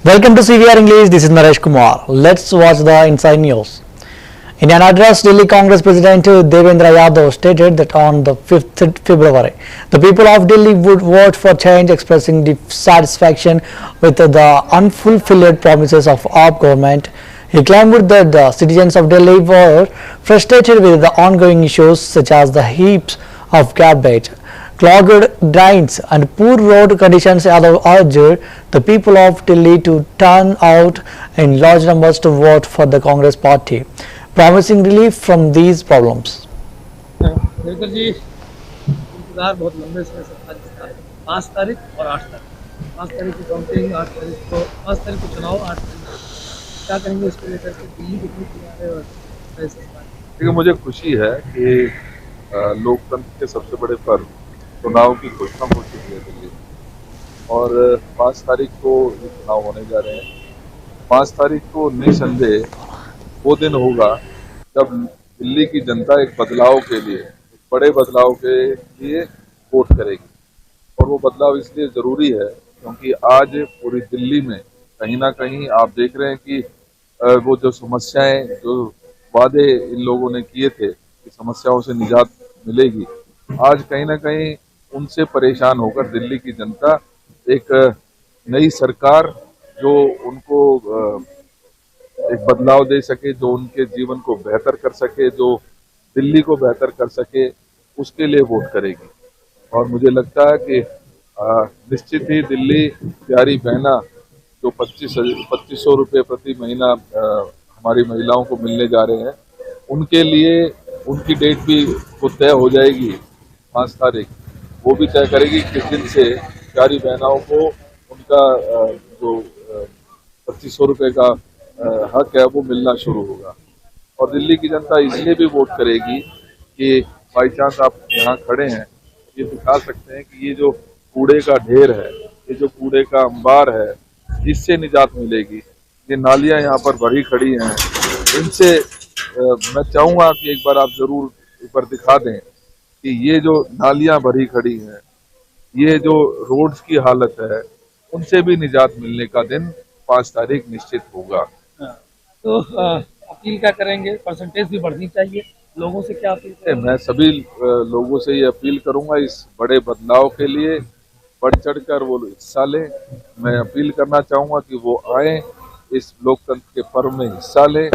Welcome to CVR English. This is Naresh Kumar. Let's watch the inside news. In an address, Delhi Congress President Devendra Yadav stated that on the 5th February, the people of Delhi would vote for change, expressing dissatisfaction with the unfulfilled promises of AAP government. He claimed that the citizens of Delhi were frustrated with the ongoing issues such as the heaps of garbage, clogged drains and poor road conditions. Yadav urged the people of Delhi to turn out in large numbers to vote for the Congress party, promising relief from these problems. Devkar जी इंतजार बहुत लंबे समय से था जिसका 5 तारीख और 8 तारीख 5 तारीख की काउंटिंग 8 तारीख को 5 तारीख को चुनाव 8 तारीख को क्या कहेंगे इसको लेकर के दिल्ली कितनी तैयार है और कैसे देखिए, मुझे खुशी है कि लोकतंत्र के सबसे बड़े पर्व चुनाव की घोषणा हो चुकी है दिल्ली में और 5 तारीख को ये चुनाव होने जा रहे हैं। 5 तारीख को निसंदेह वो दिन होगा जब दिल्ली की जनता एक बदलाव के लिए, एक बड़े बदलाव के लिए वोट करेगी। और वो बदलाव इसलिए ज़रूरी है क्योंकि आज पूरी दिल्ली में कहीं ना कहीं आप देख रहे हैं कि वो जो समस्याएं, जो वादे इन लोगों ने किए थे कि समस्याओं से निजात मिलेगी, आज कहीं ना कहीं उनसे परेशान होकर दिल्ली की जनता एक नई सरकार जो उनको एक बदलाव दे सके, जो उनके जीवन को बेहतर कर सके, जो दिल्ली को बेहतर कर सके, उसके लिए वोट करेगी। और मुझे लगता है कि निश्चित ही दिल्ली प्यारी बहना जो 2500 रुपये प्रति महीना हमारी महिलाओं को मिलने जा रहे हैं, उनके लिए उनकी डेट भी खुद तय हो जाएगी। 5 तारीख वो भी तय करेगी किस दिन से प्यारी बहनाओं को उनका जो 2500 रुपये का हक है वो मिलना शुरू होगा। और दिल्ली की जनता इसलिए भी वोट करेगी कि बाई चांस आप यहाँ खड़े हैं, ये दिखा सकते हैं कि ये जो कूड़े का ढेर है, ये जो कूड़े का अंबार है, इससे निजात मिलेगी। ये नालियाँ यहाँ पर भरी खड़ी हैं, इनसे मैं चाहूँगा कि एक बार आप जरूर एक बार दिखा दें कि ये जो नालियाँ भरी खड़ी हैं, ये जो रोड्स की हालत है, उनसे भी निजात मिलने का दिन 5 तारीख निश्चित होगा। तो अपील क्या करेंगे? परसेंटेज भी बढ़नी चाहिए, लोगों से क्या अपील करेंगे? मैं सभी लोगों से ये अपील करूंगा इस बड़े बदलाव के लिए बढ़ चढ़कर वो हिस्सा लें। मैं अपील करना चाहूंगा कि वो आए, इस लोकतंत्र के पर्व में हिस्सा लें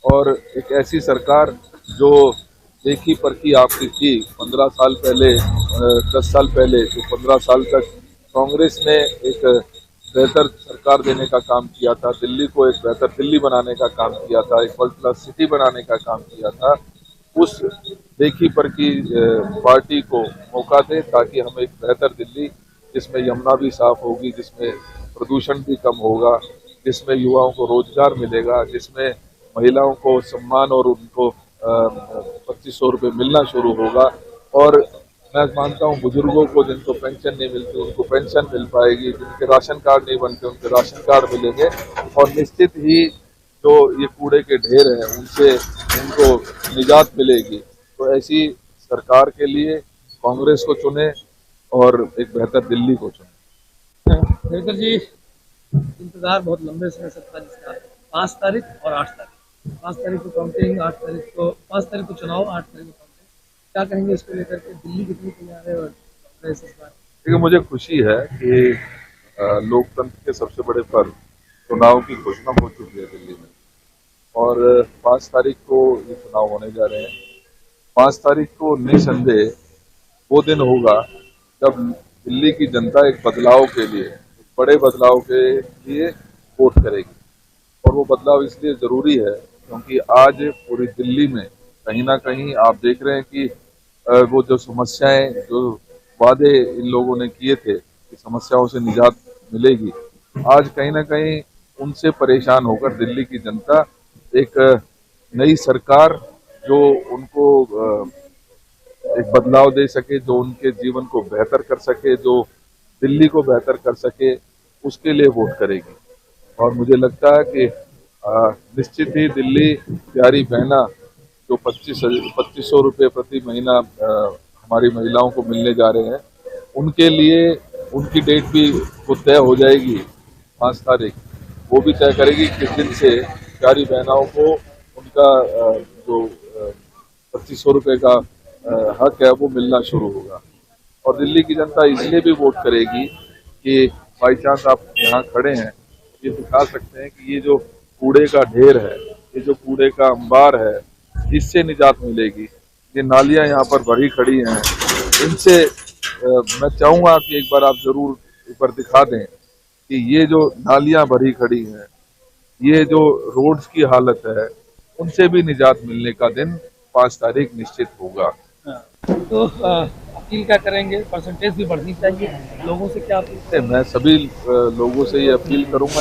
और एक ऐसी सरकार जो देखी परखी आपकी थी 15 साल पहले, 10 साल पहले, जो 15 साल तक कांग्रेस ने एक बेहतर सरकार देने का काम किया था, दिल्ली को एक बेहतर दिल्ली बनाने का काम किया था, एक वर्ल्ड क्लास सिटी बनाने का काम किया था, उस देखी परखी पार्टी को मौका दें ताकि हम एक बेहतर दिल्ली, जिसमें यमुना भी साफ होगी, जिसमें प्रदूषण भी कम होगा, जिसमें युवाओं को रोजगार मिलेगा, जिसमें महिलाओं को सम्मान और उनको 2500 रुपये मिलना शुरू होगा। और मैं मानता हूँ बुजुर्गों को जिनको पेंशन नहीं मिलती उनको पेंशन मिल पाएगी, जिनके राशन कार्ड नहीं बनते उनके राशन कार्ड मिलेंगे और निश्चित ही जो ये कूड़े के ढेर हैं उनसे उनको निजात मिलेगी। तो ऐसी सरकार के लिए कांग्रेस को चुने और एक बेहतर दिल्ली को चुने। देवकर जी इंतजार बहुत लंबे समय से था जिसका 5 तारीख और 8 तारीख 5 तारीख को काउंटिंग 5 तारीख को चुनाव 8 तारीख को काउंटिंग क्या कहेंगे इसको लेकर के दिल्ली कितनी तैयार है और कैसे? देखिए, मुझे खुशी है कि लोकतंत्र के सबसे बड़े पर्व चुनाव की घोषणा हो चुकी है दिल्ली में और 5 तारीख को ये चुनाव होने जा रहे हैं। 5 तारीख को निसंदेह वो दिन होगा जब दिल्ली की जनता एक बदलाव के लिए, एक बड़े बदलाव के लिए वोट करेगी। और वो बदलाव इसलिए ज़रूरी है क्योंकि आज पूरी दिल्ली में कहीं ना कहीं आप देख रहे हैं कि वो जो समस्याएं, जो वादे इन लोगों ने किए थे कि समस्याओं से निजात मिलेगी, आज कहीं ना कहीं उनसे परेशान होकर दिल्ली की जनता एक नई सरकार जो उनको एक बदलाव दे सके, जो उनके जीवन को बेहतर कर सके, जो दिल्ली को बेहतर कर सके, उसके लिए वोट करेगी। और मुझे लगता है कि निश्चित ही दिल्ली प्यारी बहना जो 2500 रुपये प्रति महीना हमारी महिलाओं को मिलने जा रहे हैं, उनके लिए उनकी डेट भी खुद तय हो जाएगी 5 तारीख वो भी तय करेगी किस दिन से प्यारी बहनाओं को उनका जो 2500 रुपये का हक है वो मिलना शुरू होगा। और दिल्ली की जनता इसलिए भी वोट करेगी कि बाई चांस आप यहाँ खड़े हैं, ये दिखा सकते हैं कि ये जो कूड़े का ढेर है, ये जो कूड़े का अंबार है, इससे निजात मिलेगी। ये नालियां यहाँ पर भरी खड़ी हैं, इनसे मैं चाहूँगा कि एक बार आप जरूर एक बार दिखा दें कि ये जो नालियां भरी खड़ी हैं, ये जो रोड्स की हालत है, उनसे भी निजात मिलने का दिन 5 तारीख निश्चित होगा। तो अपील क्या करेंगे? परसेंटेज भी बढ़नी चाहिए, लोगों से क्या अपील? मैं सभी लोगों से ये अपील करूंगा।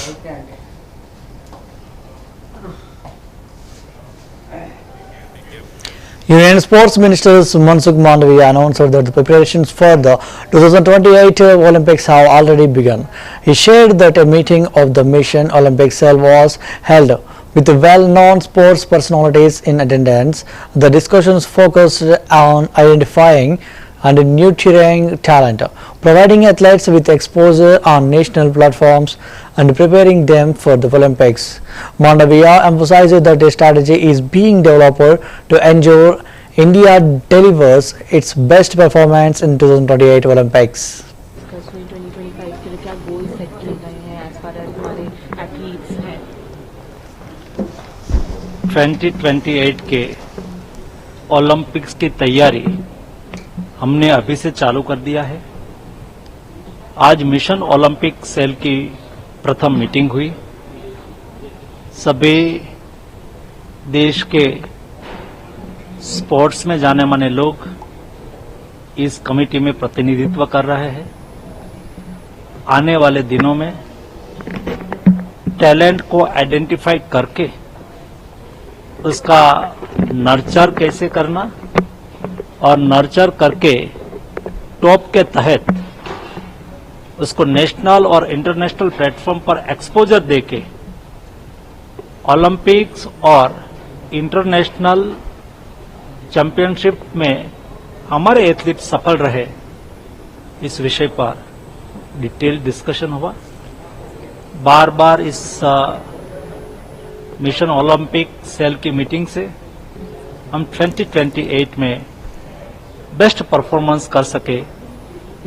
Union Sports Minister Mansukh Mandavia announced that the preparations for the 2028 Olympics have already begun. He shared that a meeting of the Mission Olympic Cell was held with well-known sports personalities in attendance. The discussions focused on identifying and nurturing talent, providing athletes with exposure on national platforms and preparing them for the Olympics. Mandavia emphasized that a strategy is being developed to ensure India delivers its best performance in 2028 Olympics. 2025 के लिए क्या goal set किए गए हैं as far as हमारे athletes हैं? 2028 के Olympics की तैयारी हमने अभी से चालू कर दिया है। आज मिशन ओलंपिक सेल की प्रथम मीटिंग हुई। सभी देश के स्पोर्ट्स में जाने माने लोग इस कमेटी में प्रतिनिधित्व कर रहे हैं। आने वाले दिनों में टैलेंट को आइडेंटिफाई करके उसका नर्चर कैसे करना और नर्चर करके टॉप के तहत उसको नेशनल और इंटरनेशनल प्लेटफॉर्म पर एक्सपोजर देके ओलंपिक्स और इंटरनेशनल चैंपियनशिप में हमारे एथलीट सफल रहे, इस विषय पर डिटेल डिस्कशन हुआ। बार बार इस मिशन ओलंपिक सेल की मीटिंग से हम 2028 में बेस्ट परफॉर्मेंस कर सके,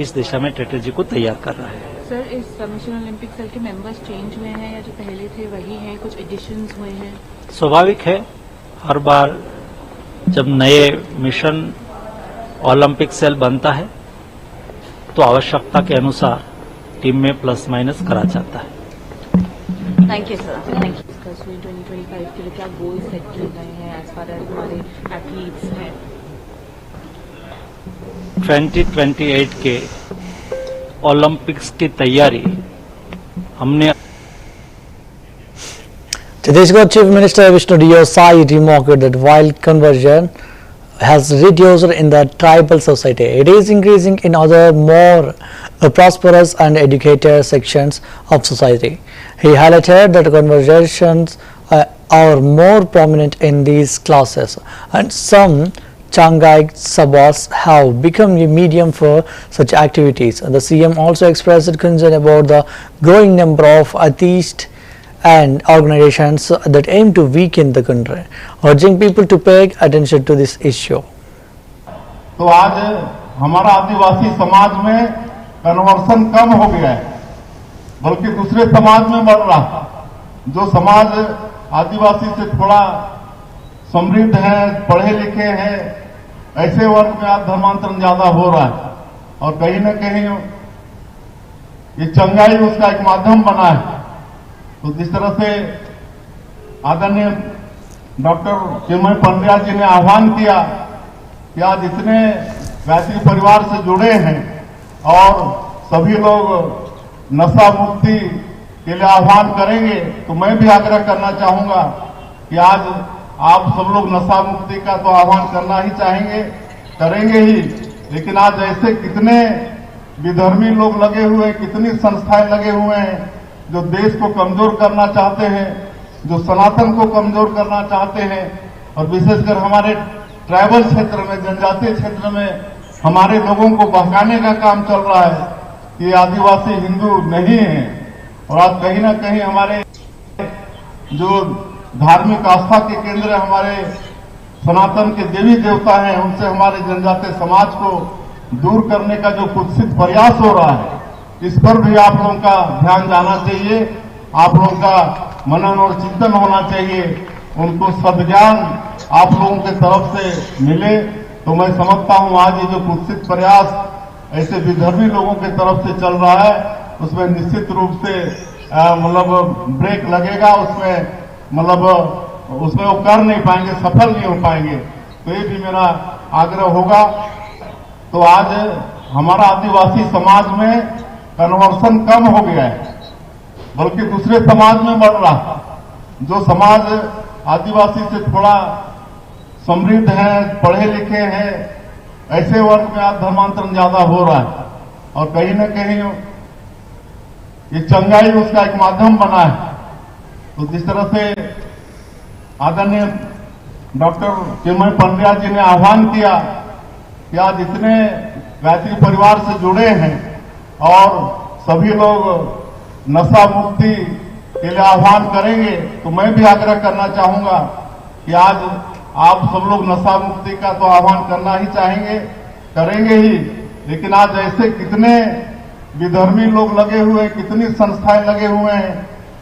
इस दिशा में स्ट्रेटेजी को तैयार कर रहे हैं। सर, इस मिशन ओलंपिक सेल के मेंबर्स चेंज हुए हैं या जो पहले थे वही हैं, कुछ एडिशंस हुए हैं? स्वाभाविक है, हर बार जब नए मिशन ओलंपिक सेल बनता है तो आवश्यकता के अनुसार टीम में प्लस माइनस करा जाता है। Thank you sir. Thank you. 2025 के लिए क्या गोल सेट किए गए हैं एज फार एज हमारे एथलीट्स हैं? 2028 के ओलंपिक्स की तैयारी हमने Chhattisgarh Chief Minister Vishnu Dio Sai remarked that while conversion has reduced in the tribal society, it is increasing in other more prosperous and educated sections of society. He highlighted that conversions are more prominent in these classes and some Changai Sabhas have become a medium for such activities. The CM also expressed concern about the growing number of atheists and organizations that aim to weaken the country, urging people to pay attention to this issue. तो आज हमारा आदिवासी समाज में conversion कम हो गया है, बल्कि दूसरे समाज में बढ़ रहा है। जो समाज आदिवासी से थोड़ा समृद्ध है, पढ़े लिखे हैं, ऐसे वर्ग में आज धर्मांतरण ज्यादा हो रहा है और कहीं न कहीं ये चंगाई उसका एक माध्यम बना है। तो जिस तरह से आदरणीय डॉक्टर चिन्मय पंड्या जी ने आह्वान किया कि आज इतने गायत्री परिवार से जुड़े हैं और सभी लोग नशा मुक्ति के लिए आह्वान करेंगे, तो मैं भी आग्रह करना चाहूंगा कि आज आप सब लोग नशा मुक्ति का तो आह्वान करना ही चाहेंगे, करेंगे ही, लेकिन आज ऐसे कितने विधर्मी लोग लगे हुए हैं, कितनी संस्थाएं लगे हुए हैं जो देश को कमजोर करना चाहते हैं, जो सनातन को कमजोर करना चाहते हैं और विशेषकर हमारे ट्राइबल क्षेत्र में, जनजातीय क्षेत्र में हमारे लोगों को बहकाने का काम चल रहा है कि आदिवासी हिंदू नहीं है। और आज कहीं ना कहीं हमारे जो धार्मिक आस्था के केंद्र हमारे सनातन के देवी देवता हैं, उनसे हमारे जनजातीय समाज को दूर करने का जो कुत्सित प्रयास हो रहा है, इस पर भी आप लोगों का ध्यान जाना चाहिए, आप लोगों का मनन और चिंतन होना चाहिए, उनको सद्ज्ञान आप लोगों के तरफ से मिले। तो मैं समझता हूं आज ये जो कुत्सित प्रयास ऐसे विधर्मी लोगों के तरफ से चल रहा है, उसमें निश्चित रूप से मतलब ब्रेक लगेगा, उसमें वो कर नहीं पाएंगे, सफल नहीं हो पाएंगे। तो ये भी मेरा आग्रह होगा। तो आज हमारा आदिवासी समाज में कन्वर्सन कम हो गया है, बल्कि दूसरे समाज में बढ़ रहा है। जो समाज आदिवासी से थोड़ा समृद्ध है, पढ़े लिखे हैं, ऐसे वर्ग में आज धर्मांतरण ज्यादा हो रहा है। और कहीं न कहीं ये चंगाई उसका एक माध्यम बना है। तो जिस तरह से आदरणीय डॉक्टर चिन्मय पंड्या जी ने आह्वान किया कि आज इतने गायत्री परिवार से जुड़े हैं और सभी लोग नशा मुक्ति के लिए आह्वान करेंगे, तो मैं भी आग्रह करना चाहूंगा कि आज आप सब लोग नशा मुक्ति का तो आह्वान करना ही चाहेंगे, करेंगे ही, लेकिन आज ऐसे कितने विधर्मी लोग लगे हुए हैं, कितनी संस्थाएं लगे हुए हैं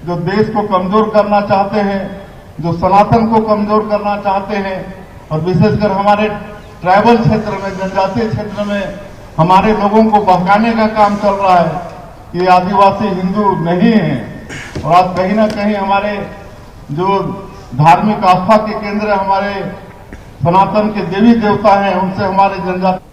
जो देश को कमजोर करना चाहते हैं, जो सनातन को कमजोर करना चाहते हैं। और विशेषकर हमारे ट्राइबल क्षेत्र में, जनजातीय क्षेत्र में हमारे लोगों को बहकाने का काम चल रहा है कि आदिवासी हिंदू नहीं है। और आज कहीं ना कहीं हमारे जो धार्मिक आस्था के केंद्र हमारे सनातन के देवी देवता हैं, उनसे हमारे जनजाति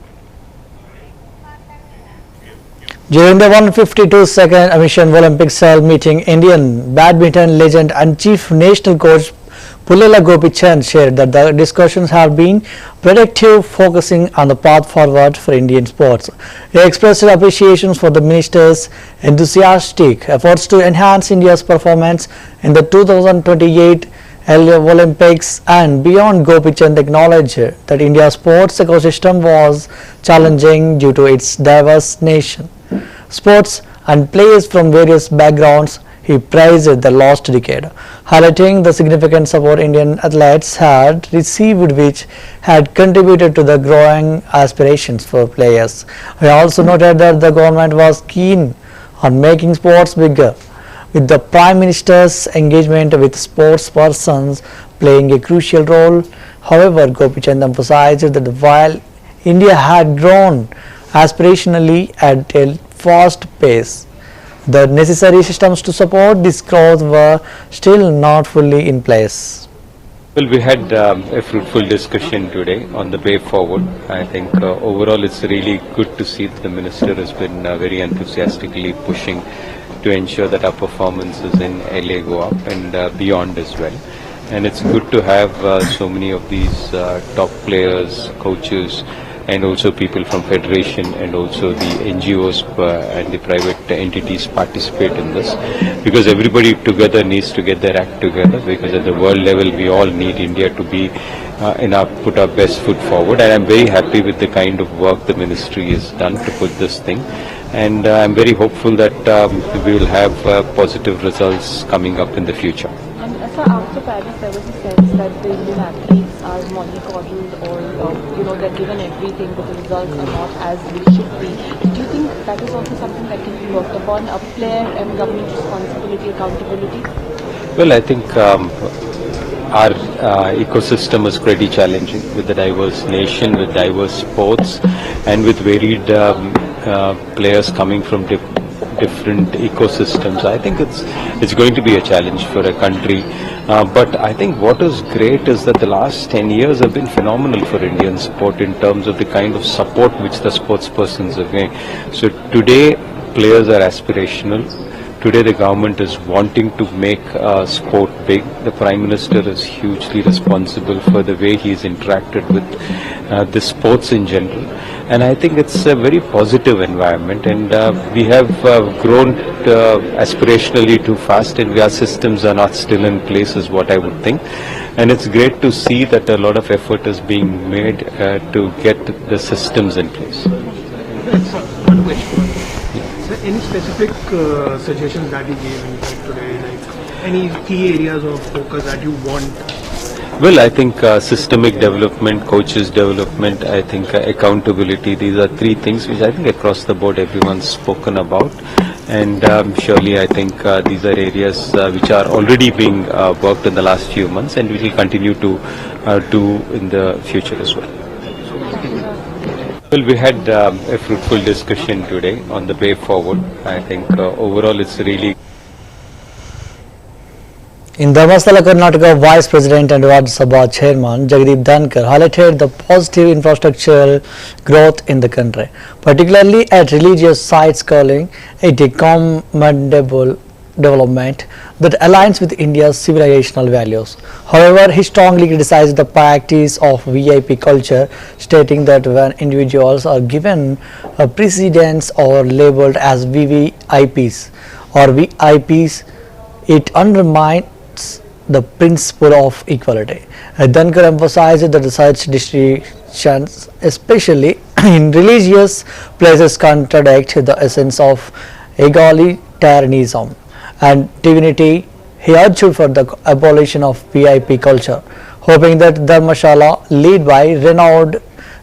During the 152nd Asian Olympic Cell meeting, Indian badminton legend and chief national coach Pullela Gopichand shared that the discussions have been productive, focusing on the path forward for Indian sports. He expressed appreciation for the minister's enthusiastic efforts to enhance India's performance in the 2028 Olympics and beyond. Gopichand acknowledged that India's sports ecosystem was challenging due to its diverse nation, sports and players from various backgrounds. He praised the last decade, highlighting the significant support Indian athletes had received, which had contributed to the growing aspirations for players. He also noted that the government was keen on making sports bigger, with the Prime Minister's engagement with sports persons playing a crucial role. However, Gopichand emphasized that while India had grown aspirationally at a fast pace, the necessary systems to support this growth were still not fully in place. Well, we had a fruitful discussion today on the way forward. I think overall it's really good to see that the Minister has been very enthusiastically pushing to ensure that our performances in LA go up and beyond as well. And it's good to have so many of these top players, coaches, and also people from Federation and also the NGOs and the private entities participate in this, because everybody together needs to get their act together, because at the world level we all need India to be put our best foot forward. And I'm very happy with the kind of work the ministry has done to put this thing, and I'm very hopeful that we will have positive results coming up in the future. And sir, after Paris, there was a sense that the Indian athletes are mollycoddled, or they're given everything, but the results are not as they should be. Do you think that is also something that can be worked upon, a player and government responsibility, accountability? Well, I think our ecosystem is pretty challenging, with the diverse nation, with diverse sports, and with varied players coming from different ecosystems. I think it's going to be a challenge for a country, but I think what is great is that the last 10 years have been phenomenal for Indian sport in terms of the kind of support which the sports persons are getting. So today players are aspirational. Today the government is wanting to make sport big. The Prime Minister is hugely responsible for the way he has interacted with the sports in general. And I think it's a very positive environment, and we have grown aspirationally too fast, and our systems are not still in place, is what I would think. And it's great to see that a lot of effort is being made to get the systems in place. Any specific suggestions that he gave today? any key areas of focus that you want? Well, I think systemic development, coaches development, I think accountability, these are three things which I think across the board everyone's spoken about. And surely I think these are areas which are already being worked in the last few months and we will continue to do in the future as well. Well, we had a fruitful discussion today on the way forward. I think overall it's really In Dharmasthala, Karnataka, Vice President and Rajya Sabha Chairman Jagdeep Dhankar highlighted the positive infrastructural growth in the country, particularly at religious sites, calling it a commendable development that aligns with India's civilizational values. However, he strongly criticized the practice of VIP culture, stating that when individuals are given a precedence or labeled as VVIPs or VIPs, it undermines the principle of equality. Dhankar emphasized that such distinctions, especially in religious places, contradict the essence of egalitarianism and dignity. He urged for the abolition of VIP culture, hoping that Dharmashala, led by renowned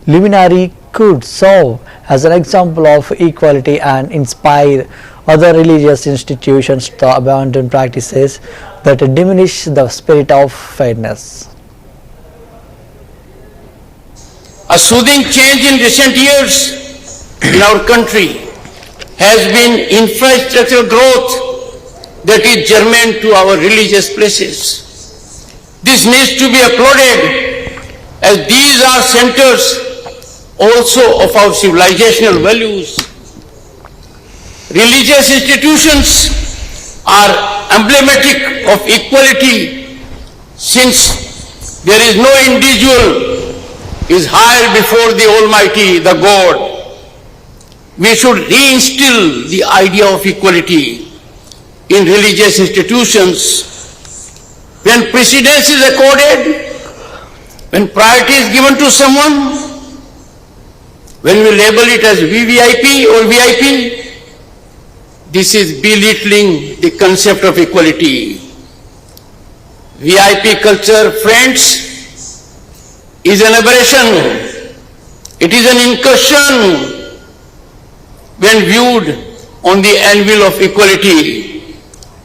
luminary, could serve as an example of equality and inspire other religious institutions to abandon practices that diminish the spirit of fairness. A soothing change in recent years in our country has been infrastructural growth that is germane to our religious places. This needs to be applauded as these are centers also of our civilizational values. Religious institutions are emblematic of equality, since there is no individual is higher before the Almighty, the God. We should reinstill the idea of equality in religious institutions. When precedence is accorded, when priority is given to someone, when we label it as VVIP or VIP, this is belittling the concept of equality. VIP culture, friends, is an aberration. It is an incursion when viewed on the anvil of equality.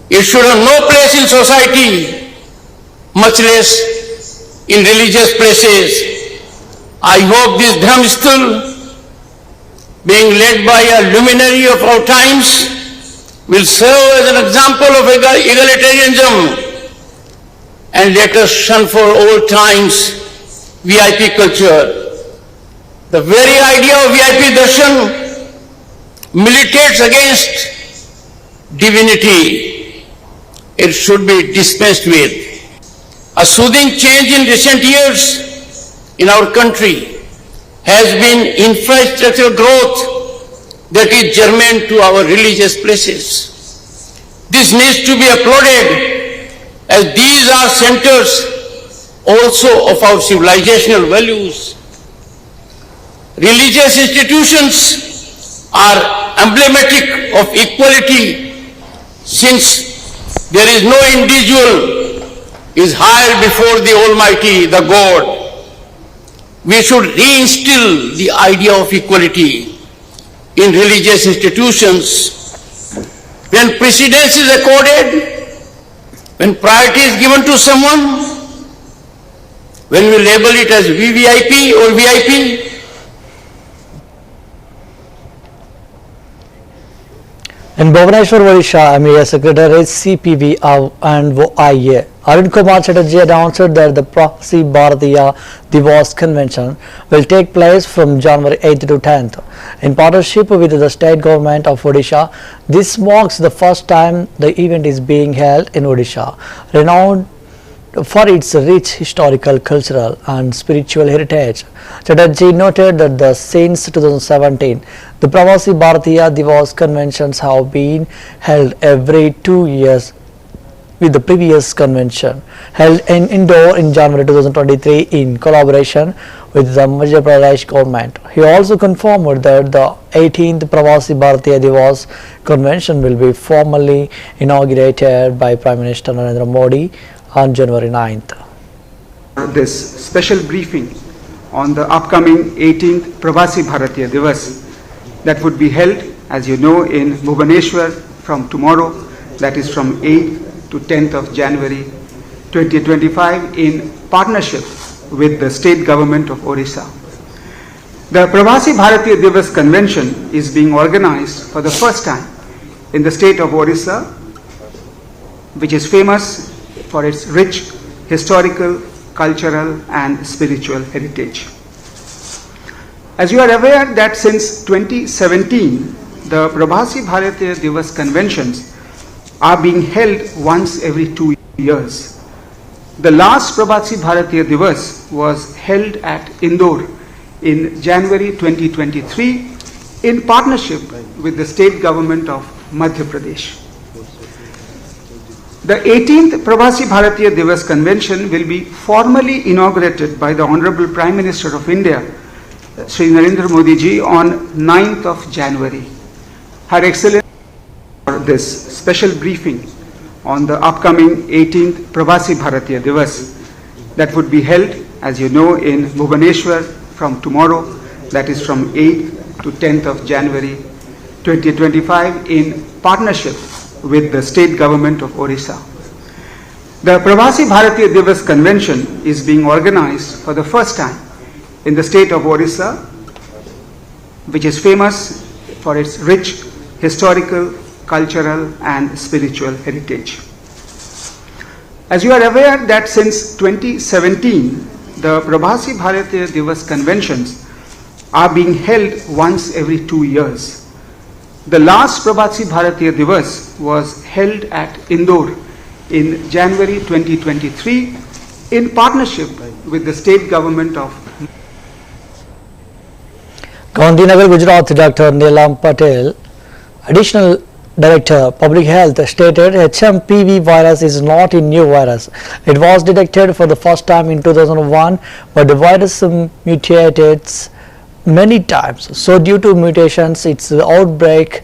It should have no place in society, much less in religious places. I hope this Dharmasthal, being led by a luminary of our times, will serve as an example of egalitarianism, and let us shun for all times VIP culture. The very idea of VIP darshan militates against divinity. It should be dispensed with. A soothing change in recent years in our country has been infrastructural growth that is germane to our religious places. This needs to be applauded as these are centers also of our civilizational values. Religious institutions are emblematic of equality, since there is no individual is higher before the Almighty, the God. We should reinstill the idea of equality in religious institutions. When precedence is accorded, when priority is given to someone, when we label it as VVIP or VIP, In Bhubaneswar, Odisha, MEA Secretary CPV and IA Arun Kumar Chatterjee announced that the Pravasi Bharatiya Divas Convention will take place from January 8th to 10th. In partnership with the state government of Odisha, this marks the first time the event is being held in Odisha, renowned for its rich historical, cultural and spiritual heritage. Chatterjee noted that since 2017, the Pravasi Bharatiya Divas conventions have been held every 2 years with the previous convention held in Indore in January 2023 in collaboration with the Madhya Pradesh government. He also confirmed that the 18th Pravasi Bharatiya Divas convention will be formally inaugurated by Prime Minister Narendra Modi on January 9th. This special briefing on the upcoming 18th Pravasi Bharatiya Divas that would be held, as you know, in Bhubaneswar from tomorrow, that is from 8th to 10th of January 2025 in partnership with the state government of Orissa. The Pravasi Bharatiya Divas convention is being organized for the first time in the state of Orissa, which is famous for its rich historical, cultural and spiritual heritage. As you are aware that since 2017, the Pravasi Bharatiya Divas conventions are being held once every 2 years. The last Pravasi Bharatiya Divas was held at Indore in January 2023 in partnership with the state government of Madhya Pradesh. The 18th Pravasi Bharatiya Divas convention will be formally inaugurated by the Honorable Prime Minister of India, Shri Narendra Modi ji, on 9th of January. Her Excellency, for this special briefing on the upcoming 18th Pravasi Bharatiya Divas that would be held, as you know, in Bhubaneswar from tomorrow, that is from 8th to 10th of January 2025 in partnership with the state government of Orissa. The Pravasi Bharatiya Divas convention is being organized for the first time in the state of Orissa, which is famous for its rich historical, cultural and spiritual heritage. As you are aware that since 2017, the Pravasi Bharatiya Divas conventions are being held once every 2 years. The last Pravasi Bharatiya Divas was held at Indore in January 2023 in partnership with the state government of Gandhinagar, Gujarat. Dr. Neelam Patel, Additional Director, Public Health, stated HMPV virus is not a new virus. It was detected for the first time in 2001, but the virus mutated many times. So due to mutations, its outbreak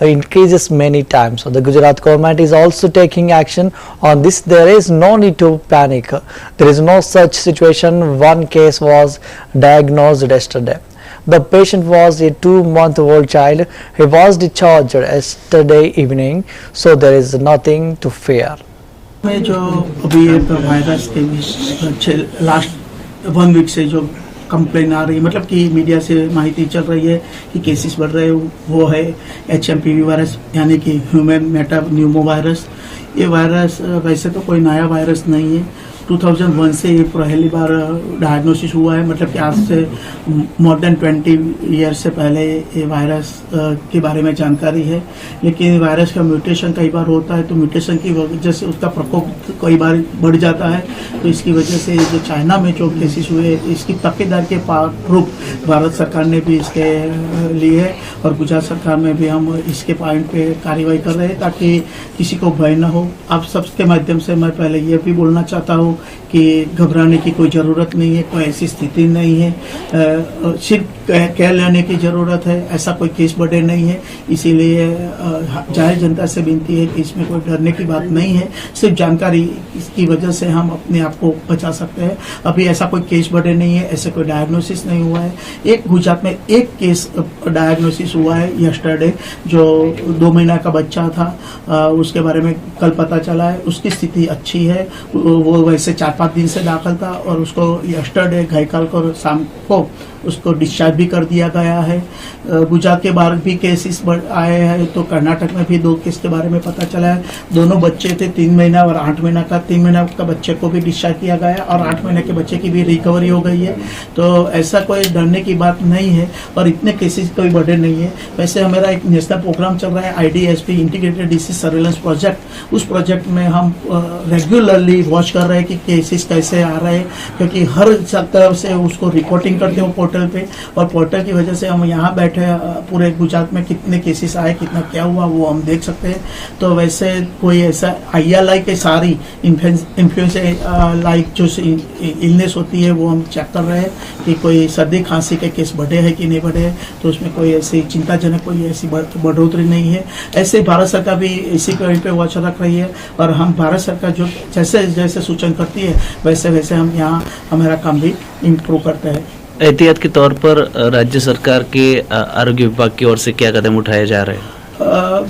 increases many times. So the Gujarat government is also taking action on this. There is no need to panic. There is no such situation. One case was diagnosed yesterday. The patient was a 2-month-old child. He was discharged yesterday evening, so there is nothing to fear. में जो अभी ये virus के last 1 week से जो complain आ रही है, मतलब कि मीडिया से माहिती चल रही है कि केसेस बढ़ रहे हैं, वो है HMPV वायरस यानी कि ह्यूमन मेटाप्न्यूमो वायरस। ये वायरस वैसे तो कोई नया वायरस नहीं है, 2001 से ये पहली बार डायग्नोसिस हुआ है, मतलब कि आज से मोर देन 20 ईयर से पहले ये वायरस के बारे में जानकारी है। लेकिन वायरस का म्यूटेशन कई बार होता है, तो म्यूटेशन की वजह से उसका प्रकोप कई बार बढ़ जाता है। तो इसकी वजह से जो चाइना में जो केसेस हुए, इसकी तकीदार के रूप भारत सरकार ने भी इसके लिए है और गुजरात सरकार में भी हम इसके पॉइंट पे कार्रवाई कर रहे हैं ताकि किसी को भय न हो। आप सबके माध्यम से मैं पहले ये भी बोलना चाहता हूँ कि घबराने की कोई ज़रूरत नहीं है, कोई ऐसी स्थिति नहीं है, सिर्फ कह लेने की ज़रूरत है। ऐसा कोई केस बढ़े नहीं है, इसीलिए जाहिर जनता से विनती है कि इसमें कोई डरने की बात नहीं है। सिर्फ जानकारी की वजह से हम अपने आप को बचा सकते हैं। अभी ऐसा कोई केस बढ़े नहीं है, ऐसे कोई डायग्नोसिस नहीं हुआ है। एक गुजरात में एक केस डायग्नोसिस हुआ है यस्टरडे, जो 2 महीना का बच्चा था, उसके बारे में कल पता चला है। उसकी स्थिति अच्छी है, वो वैसे 4-5 दिन से दाखिल था और उसको यस्टरडे घायल को शाम को उसको डिस्चार्ज भी कर दिया गया है। गुजरात के बाहर भी केसेस आए हैं, तो कर्नाटक में भी 2 केस के बारे में पता चला है। दोनों बच्चे थे 3 महीना और 8 महीना का। 3 महीना का बच्चे को भी डिस्चार्ज किया गया और 8 महीने के बच्चे की भी रिकवरी हो गई है। तो ऐसा कोई डरने की बात नहीं है और इतने केसेस कोई बढ़े नहीं है। वैसे हमारा एक नेशनल प्रोग्राम चल रहा है IDSP integrated disease surveillance project. उस प्रोजेक्ट में हम रेगुलरली वॉच कर रहे हैं कि केसेस कैसे आ रहे हैं, क्योंकि हर तरफ से उसको रिपोर्टिंग करते हैं, पोर्टल पे, और पोर्टल की वजह से हम यहाँ बैठे पूरे गुजरात में कितने केसेस आए, कितना क्या हुआ वो हम देख सकते हैं। तो वैसे कोई ऐसा ILI के सारी इन्फ्लुएंजा लाइक जो इलनेस होती है वो हम चेक कर रहे हैं कि कोई सर्दी खांसी के केस बढ़े हैं कि नहीं बढ़े हैं, तो उसमें कोई ऐसी चिंताजनक कोई ऐसी बढ़ोतरी नहीं है। ऐसे भारत सरकार भी इसी पॉइंट पे वॉच रख रही है, और हम भारत सरकार जो जैसे जैसे सूचन करती है वैसे वैसे हम यहाँ हमारा काम भी इम्प्रूव करते हैं। एहतियात के तौर पर राज्य सरकार के आरोग्य विभाग की ओर से क्या कदम उठाए जा रहे हैं?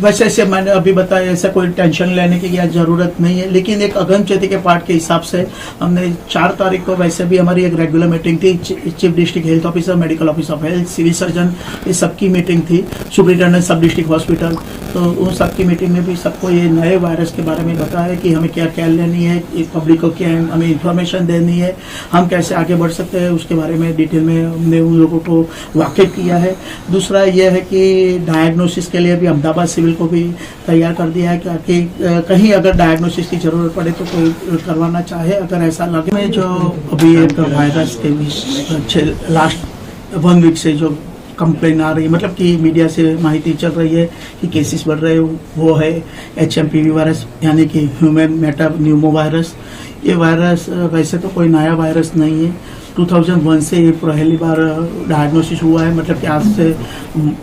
वैसे ऐसे मैंने अभी बताया, ऐसा कोई टेंशन लेने की या जरूरत नहीं है, लेकिन एक अगमचेती के पार्ट के हिसाब से हमने 4 तारीख को वैसे भी हमारी एक रेगुलर मीटिंग थी, chief district health officer, medical officer of health, civil surgeon, इस सबकी मीटिंग थी, सुपरिटेंडेंट सब डिस्ट्रिक्ट हॉस्पिटल। तो उन सबकी मीटिंग में भी सबको ये नए वायरस के बारे में बताया कि हमें क्या क्या लेनी है, पब्लिक को क्या हमें इंफॉर्मेशन देनी है, हम कैसे आगे बढ़ सकते हैं, उसके बारे में डिटेल में हमने उन लोगों को वाकिफ किया है। दूसरा ये है कि डायग्नोसिस के लिए भी अहमदाबाद सिविल को भी तैयार कर दिया है कि कहीं अगर डायग्नोसिस की जरूरत पड़े तो कोई करवाना चाहे, अगर ऐसा लगे। में जो अभी एक वायरस के लास्ट 1 वीक से जो कंप्लेन आ रही है, मतलब कि मीडिया से माहिती चल रही है कि केसेस बढ़ रहे हैं, वो है HMPV वायरस यानी कि ह्यूमन मेटान्यूमो वायरस। ये वायरस वैसे तो कोई नया वायरस नहीं है, 2001 से ये पहली बार डायग्नोसिस हुआ है, मतलब कि आज से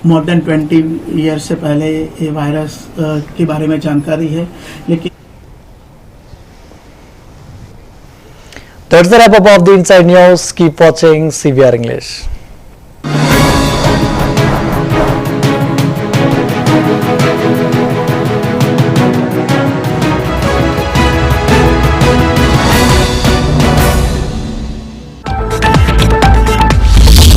मोर देन 20 ईयर से पहले ये वायरस के बारे में जानकारी है। लेकिन That's the wrap up of the Inside News. Keep watching CBR English.